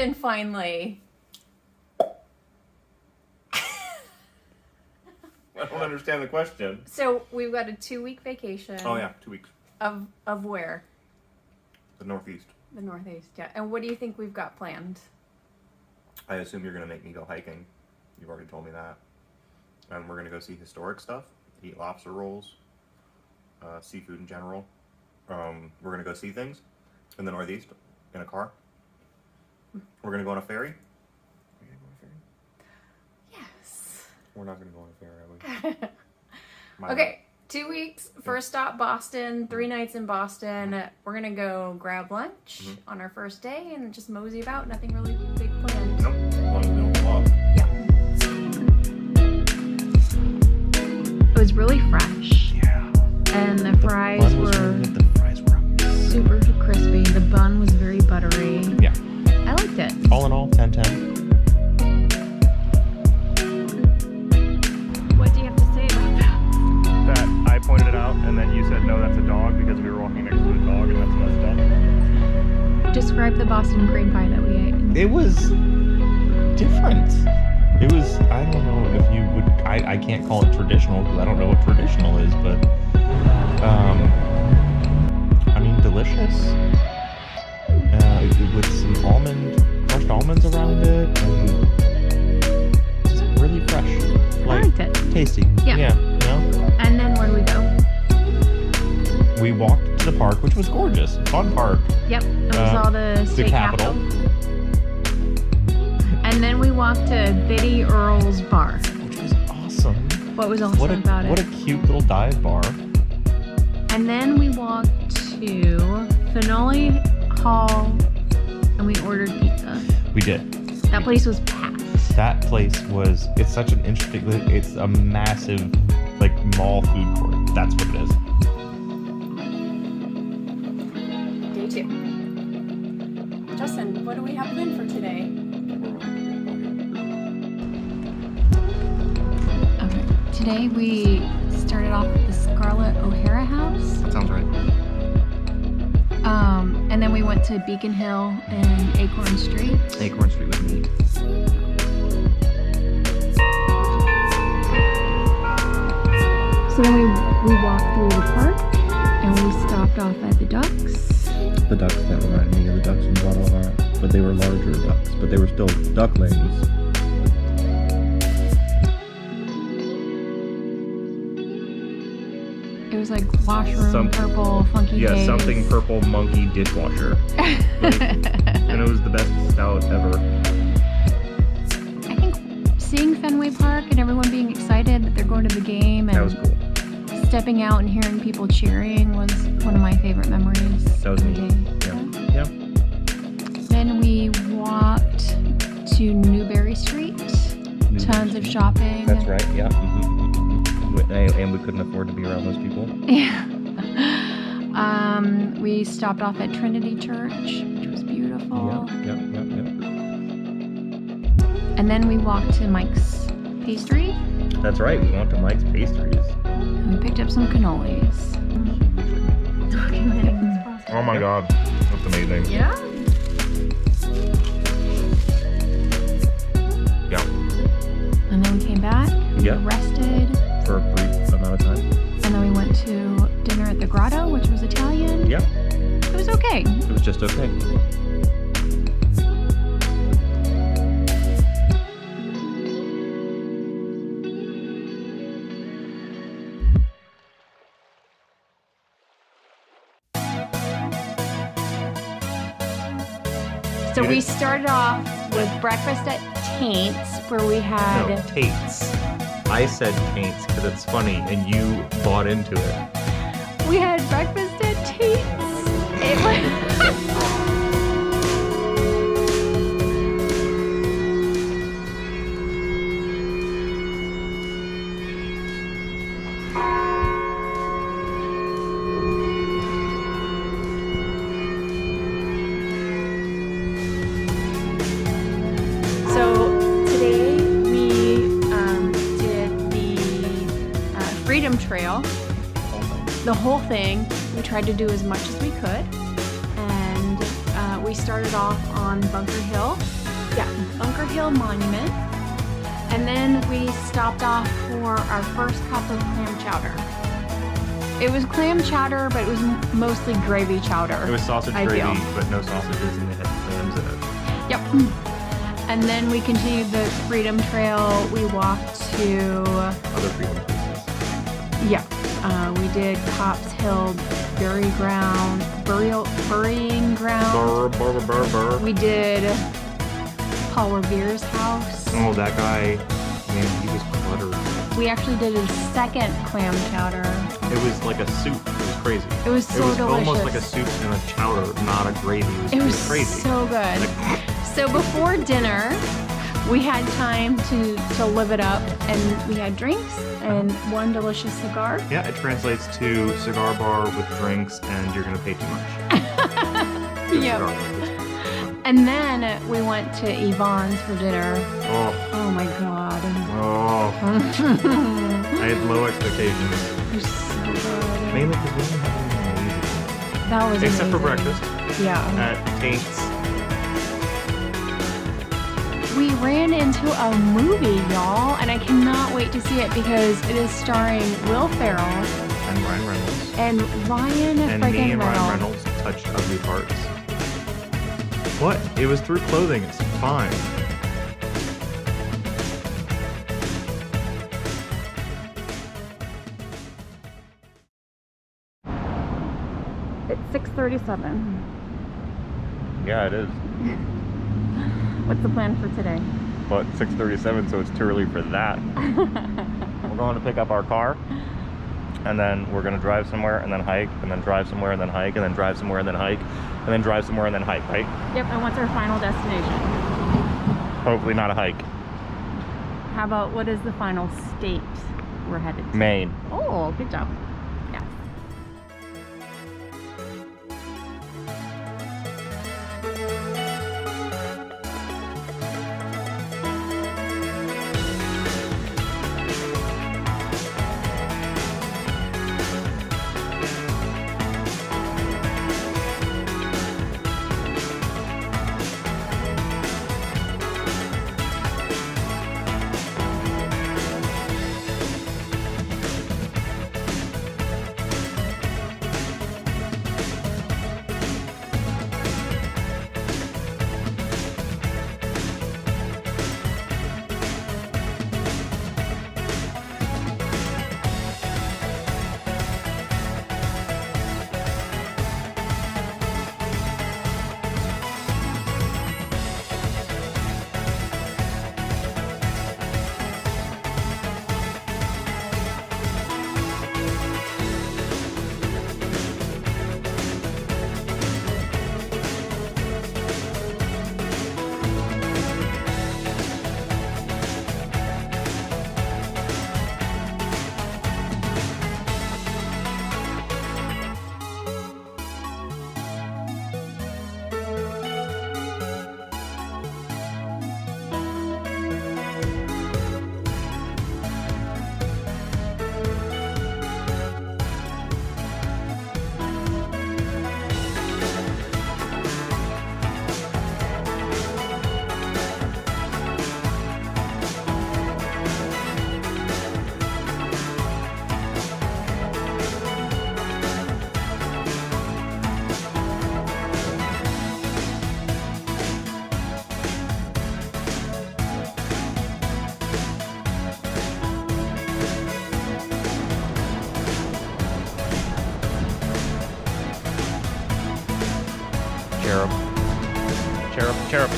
Boston finally. I don't understand the question. So we've got a 2-week vacation. Oh yeah, 2 weeks. Of where? The Northeast. The Northeast, yeah. And what do you think we've got planned? I assume you're gonna make me go hiking. You've already told me that. And we're gonna go see historic stuff, eat lobster rolls, seafood in general. We're gonna go see things in the Northeast in a car. We're gonna go on a ferry. Are we gonna go on a ferry? Yes. We're not gonna go on a ferry, are we? Okay, 2 weeks. First stop Boston. 3 nights in Boston. We're gonna go grab lunch on our first day and just mosey about. Nothing really big planned. Nope. As long as we don't blow up. Yeah. It was really fresh. Yeah. And the fries were The fries were super crispy. The bun was very buttery. Yeah. I liked it. All in all, 10-10. What do you have to say about that? That I pointed it out, and then you said, no, that's a dog, because we were walking next to a dog, and that's messed up. Describe the Boston cream pie that we ate. It was different. It was, I don't know if you would, I can't call it traditional because I don't know what traditional is, but, I mean, delicious. With some crushed almonds around it, and just really fresh. I liked it. Tasty. Yeah. Yeah, you know? And then where do we go? We walked to the park, which was gorgeous. Fun park. Yep, and we saw the state Capitol. And then we walked to Biddy Earl's bar. Which was awesome. What was awesome about What it? a cute little dive bar. And then we walked to Finale Hall and we ordered pizza. We did. That place was packed. That place was, it's such an interesting, it's a massive, like, mall food court. That's what it is. Day 2. Justin, what do we have planned for today? Okay. Today we started off at the Scarlett O'Hara house. That sounds right. And then we went to Beacon Hill and Acorn Street. Acorn Street with me. So then we walked through the park and we stopped off at the Ducks. The ducks that reminded me of the ducks in Guadalajara, but they were larger ducks, but they were still ducklings. It was like washroom, purple, funky Yeah, days. something purple monkey dishwasher. And it was the best stout ever. I think seeing Fenway Park and everyone being excited that they're going to the game and That was cool. stepping out and hearing people cheering was one of my favorite memories. That was of neat. the day. Yeah. Then we walked to Newberry Street. Tons of shopping. That's right, yeah. And we couldn't afford to be around those people. Yeah. We stopped off at Trinity Church, which was beautiful. Yeah. And then we walked to Mike's Pastry. That's right, we went to Mike's Pastries. And we picked up some cannolis. Oh my god, that's amazing. Yeah. Yeah. And then we came back. Yeah. We rested. For a brief amount of time. And then we went to dinner at the Grotto, which was Italian. Yeah. It was okay. It was just okay. So we started off with breakfast at Taint's, where we had... No, Tate's. I said Tate's because it's funny and you bought into it. We had breakfast at Tate's. It was... So today we did the Freedom Trail. The whole thing. We tried to do as much as we could, and we we started off on Bunker Hill. Yeah, Bunker Hill Monument. And then we stopped off for our first cup of clam chowder. It was clam chowder, but it was mostly gravy chowder. It was sausage I gravy, feel. but no sausages, and it had clams in it. Yep. And then we continued the Freedom Trail. We walked to, Other freedom places. yeah, we did Cops Hill Burying Ground. Burr. We did Paul Revere's house. Oh, that guy, man, he was cluttered. We actually did a second clam chowder. It was like a soup. It was crazy. It was so delicious. Almost like a soup and a chowder, not a gravy. It was crazy. so good. So before dinner, we had time to live it up, and we had drinks and one delicious cigar. Yeah, it translates to cigar bar with drinks, and you're gonna pay too much. Good Yep. cigar bar. And then we went to Yvonne's for dinner. Oh, Oh my god. oh. I had low expectations. It was so good. Mainly because we didn't have anything amazing. That was Except for amazing. breakfast Yeah. at Taints. We ran into a movie, y'all, and I cannot wait to see it because it is starring Will Ferrell And Ryan Reynolds. and Ryan And me friggin' and Ryan Reynolds. Reynolds touched ugly parts. What? It was through clothing. It's fine. It's 6:37. Yeah, it is. What's the plan for today? But 6:37, so it's too early for that. We're going to pick up our car, and then we're going to drive somewhere, and then hike, and then drive somewhere, and then hike, and then drive somewhere, and then hike, and then drive somewhere, and then hike, right? Yep, and what's our final destination? Hopefully not a hike. How about what is the final state we're headed to? Maine. Oh, good job. Yeah. Cherub. Cherub, cherub.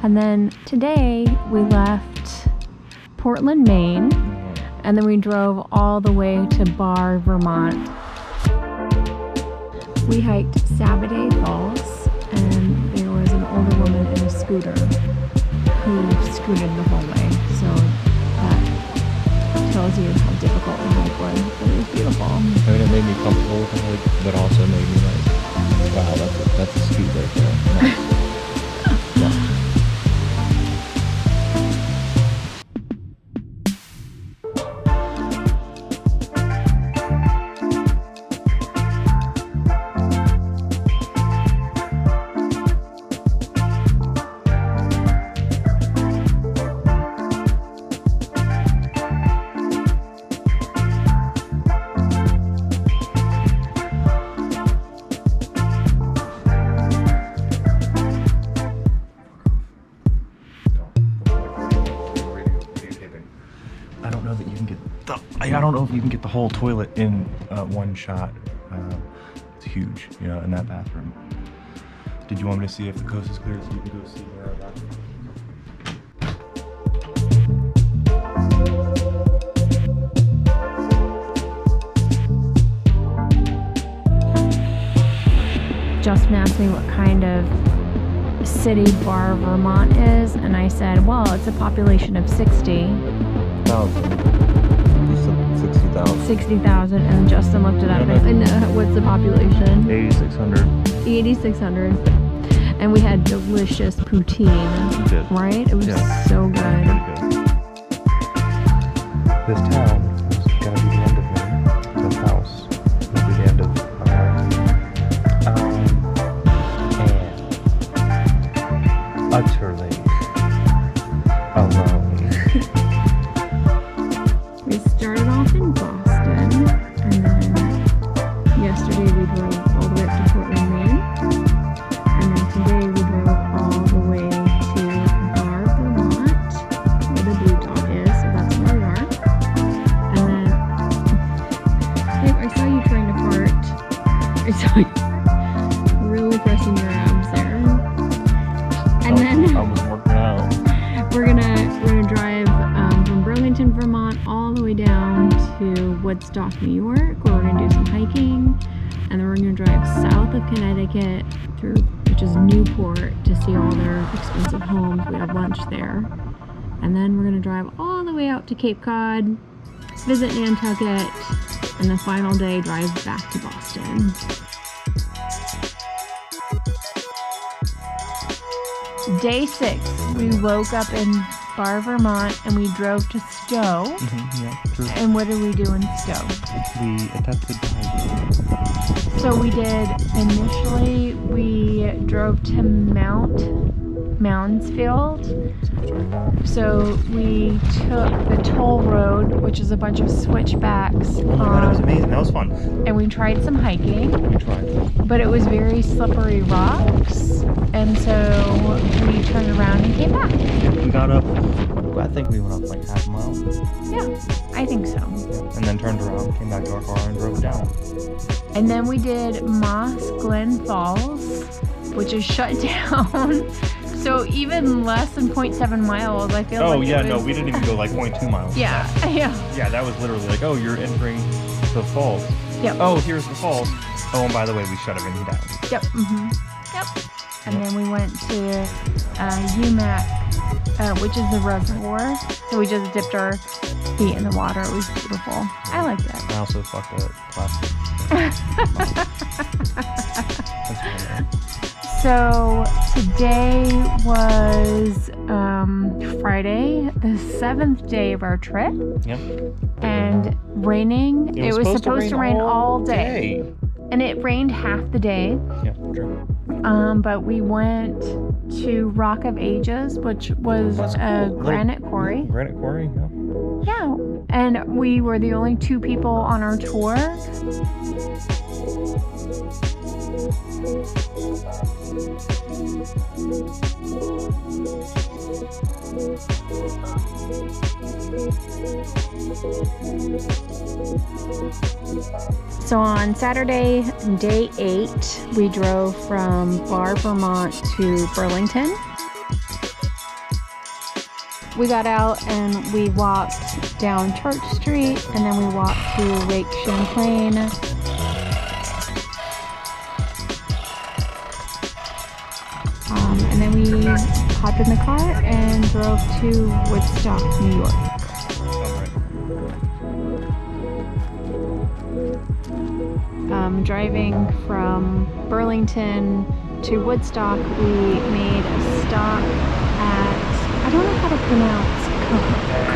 And then today we left Portland, Maine, And then we drove all the way to Barr, Vermont. We hiked Sabaday Falls, and there was an older woman in a scooter who scooted the whole way. So that tells you how difficult the hike was, but it was beautiful. I mean, it made me comfortable with the hike, but also made me like, wow, that's a scoot right there. Nice. Yeah. I don't know if you can get the whole toilet in one shot. It's huge, you know, in that bathroom. Did you want me to see if the coast is clear so you can go see where our bathroom is? Justin asked me what kind of city Barr, Vermont is, and I said, well, it's a population of 60,000, and Justin looked it up and what's the population? 8,600. 8,600. And we had delicious poutine. We did. Right? It was so good. Pretty good. This town is gotta be the end of me. The house will be the end of and utterly alone. We started off in Boston, and then yesterday we drove all the way up to Portland, Maine, and then today we drove all the way to Barr, Vermont, where the Blue Dog is, so that's where we are. And then, Dave, I saw you trying to fart. I saw you really pressing your abs there. And then I was working out. we're gonna drive from Burlington, Vermont, all the way down to Woodstock, New York, where we're gonna do some hiking, and then we're gonna drive south of Connecticut through, which is Newport, to see all their expensive homes. We have lunch there, and then we're gonna drive all the way out to Cape Cod, visit Nantucket, and the final day drive back to Boston. Day 6, we woke up in Barr, Vermont, and we drove to Stowe. Yeah, true. And what did we do in Stowe? We attempted to hike. So we did, initially, we drove to Moundsfield. So we took the toll road, which is a bunch of switchbacks. Oh my god, it was amazing. That was fun. And we tried some hiking. We tried. But it was very slippery rocks. And so we turned around and came back. We got up, I think we went up like half a mile. Yeah, I think so. And then turned around, came back to our car and drove down. And then we did Moss Glen Falls, which is shut down. So even less than 0.7 miles, I feel like. Oh yeah, no, we didn't even go like 0.2 miles. Yeah, yeah. Yeah, that was literally like, oh, you're entering the falls. Yep. Oh, here's the falls. Oh, and by the way, we shut everything down. Yep. Mm-hmm. Yep. And then we went to UMAC, which is the reservoir. So we just dipped our feet in the water. It was beautiful. I liked it. I also fucked a plastic. That's funny. So today was Friday, the 7th day of our trip. Yep. And raining. It was supposed to rain all day. And it rained half the day. Yeah, true. But we went to Rock of Ages, which was a granite quarry. Granite quarry, yeah. Yeah. And we were the only 2 people on our tour. So on Saturday, day 8, we drove from Barr, Vermont to Burlington. We got out and we walked down Church Street, and then we walked to Lake Champlain. And then we hopped in the car and drove to Woodstock, New York. Driving from Burlington to Woodstock, we made a stop at, I don't know how to pronounce,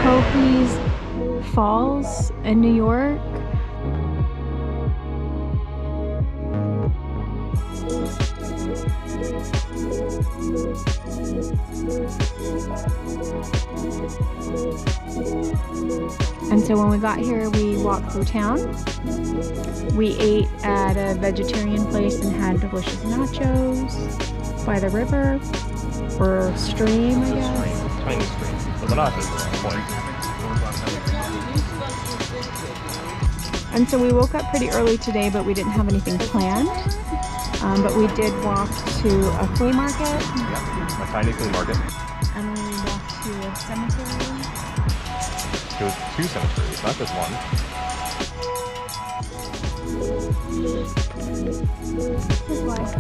Copies Falls in New York. And so when we got here, we walked through town. We ate at a vegetarian place and had delicious nachos by the river, or stream, I guess. Tiny stream. But the nachos are on point. And so we woke up pretty early today, but we didn't have anything planned. But we did walk to a flea market. Yeah, a tiny flea market. And then we walked to a cemetery. It was 2 cemeteries, not just one. His wife.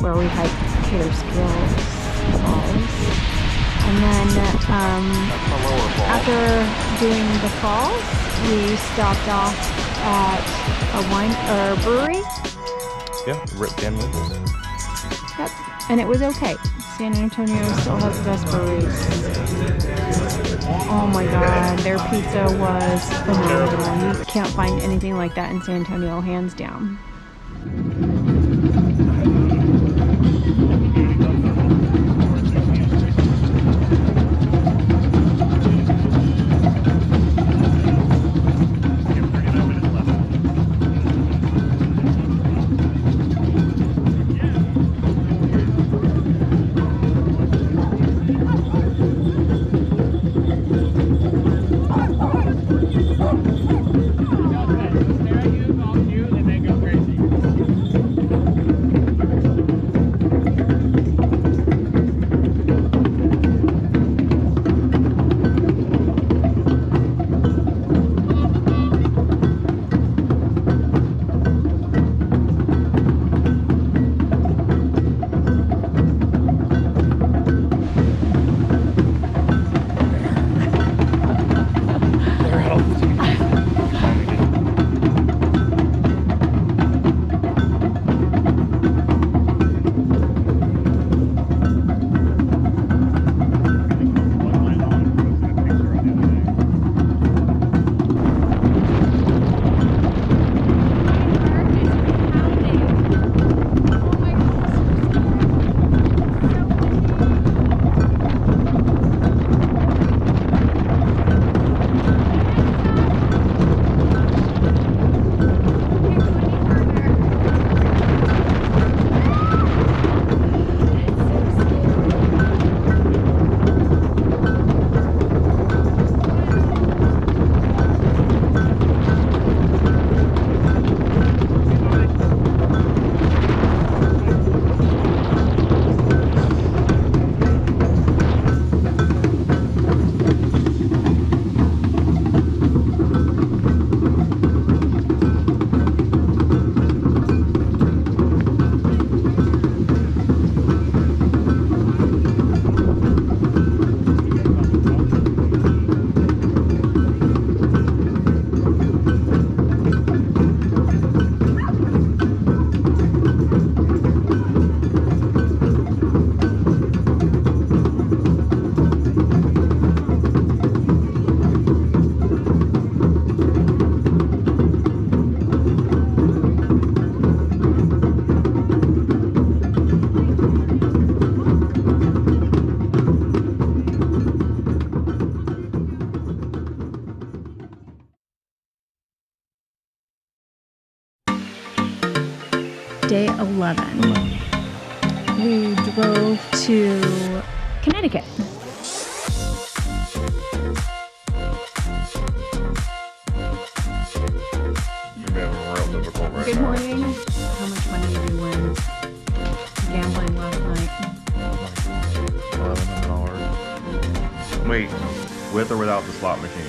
Where we hiked Catterskill Falls. And then after doing the falls, we stopped off at a wine or a brewery. Yeah, Rip Van Winkle's. Yep, and it was okay. San Antonio still has the best breweries. Oh my god, their pizza was phenomenal. You can't find anything like that in San Antonio, hands down. Day 11. We drove to Connecticut. We have a real Good morning. How much money did you win gambling last night? $1,100. Wait, with or without the slot machine?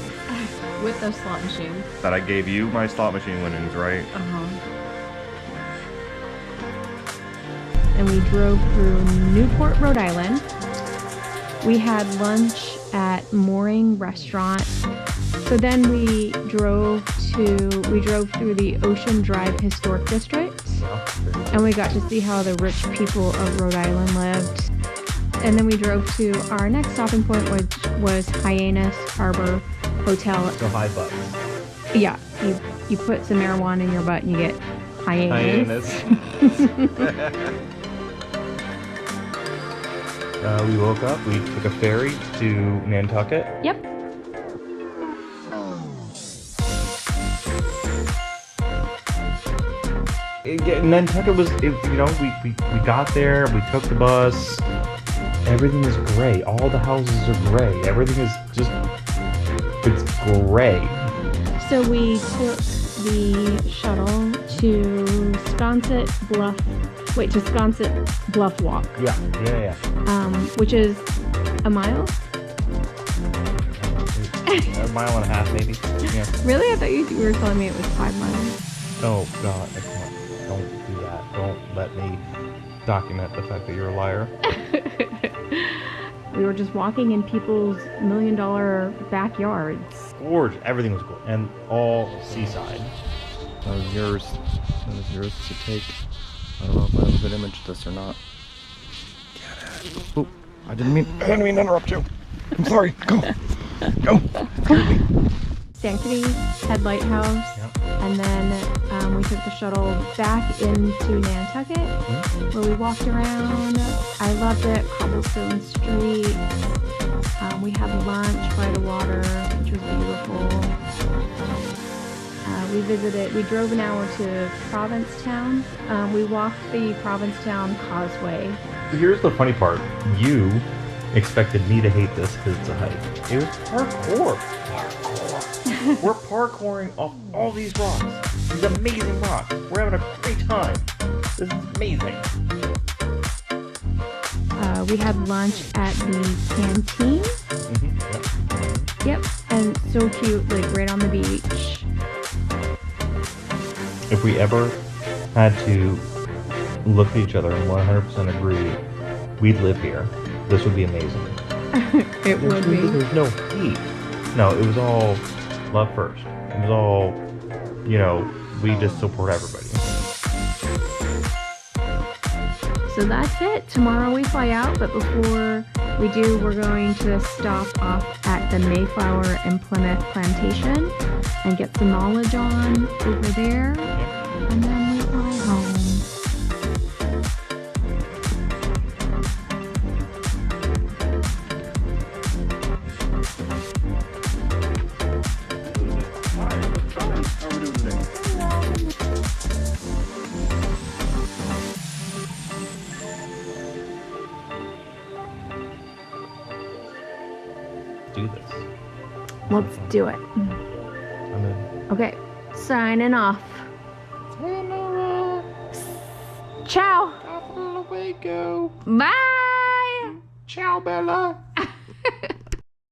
With the slot machine. That I gave you my slot machine winnings, right? And we drove through Newport, Rhode Island. We had lunch at Mooring Restaurant. So then we drove through the Ocean Drive Historic District, and we got to see how the rich people of Rhode Island lived. And then we drove to our next stopping point, which was Hyannis Harbor Hotel. So high bucks. Yeah, you put some marijuana in your butt and you get Hyannis. We woke up, we took a ferry to Nantucket. Yep. Nantucket was, we got there, we took the bus, everything is gray. All the houses are gray. Everything is just, it's gray. So we took the shuttle to Sconset Bluff Walk. Yeah. Which is a mile? A mile and a half, maybe. Yeah. Really? I thought you were telling me it was 5 miles. Oh, God, I can't. Don't do that. Don't let me document the fact that you're a liar. We were just walking in people's $1 million backyards. Gorgeous. Everything was gorgeous. And all seaside. That was yours. That was yours to take. I don't know if I have a good image of this or not. Get it. Oh, I didn't mean to interrupt you. I'm sorry. Go. Sanctity Head Lighthouse. Yep. And then we took the shuttle back into Nantucket, where we walked around. I loved it. Cobblestone streets. We had lunch by the water, which was beautiful. We drove an hour to Provincetown. We walked the Provincetown Causeway. Here's the funny part. You expected me to hate this because it's a hike. It was parkour. We're parkouring off all these rocks. These amazing rocks. We're having a great time. This is amazing. We had lunch at the canteen. Yep, and so cute, like right on the beach. If we ever had to look at each other and 100% agree we'd live here, this would be amazing. It would be. There's no hate. No, it was all love first. It was all, we just support everybody. So that's it. Tomorrow we fly out, but before we do, we're going to stop off at the Mayflower and Plymouth Plantation and get some knowledge on over there, and then we fly home. Do this. Let's do it. I'm in. Okay, signing off. Ciao. Hasta luego. Bye. Ciao, Bella.